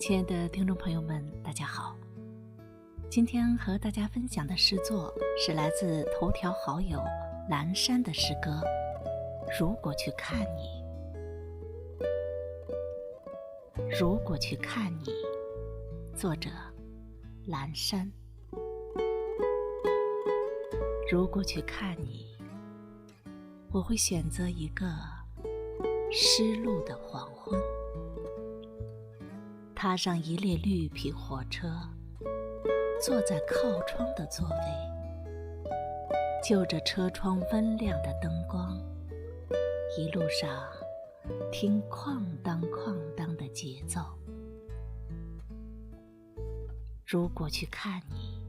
亲爱的听众朋友们，大家好。今天和大家分享的诗作是来自头条好友蓝山的诗歌《如果去看你》。如果去看你，作者蓝山。如果去看你，我会选择一个湿漉的黄昏，踏上一列绿皮火车，坐在靠窗的座位，就着车窗温亮的灯光，一路上听哐当哐当的节奏。如果去看你，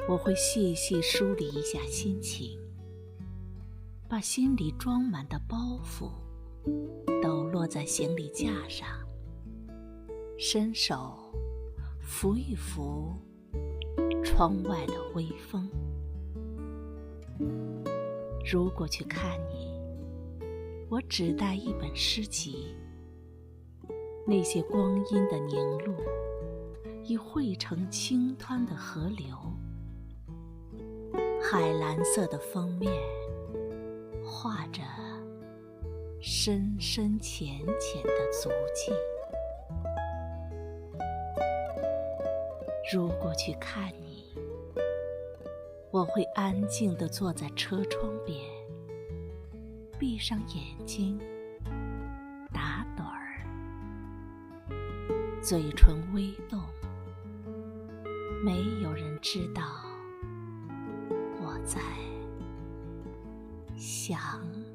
我会细细梳理一下心情，把心里装满的包袱都落在行李架上，伸手拂一拂窗外的微风。如果去看你，我只带一本诗集，那些光阴的凝露已汇成清湍的河流，海蓝色的封面画着深深浅浅的足迹。如果去看你，我会安静地坐在车窗边，闭上眼睛，打盹儿，嘴唇微动，没有人知道我在想你。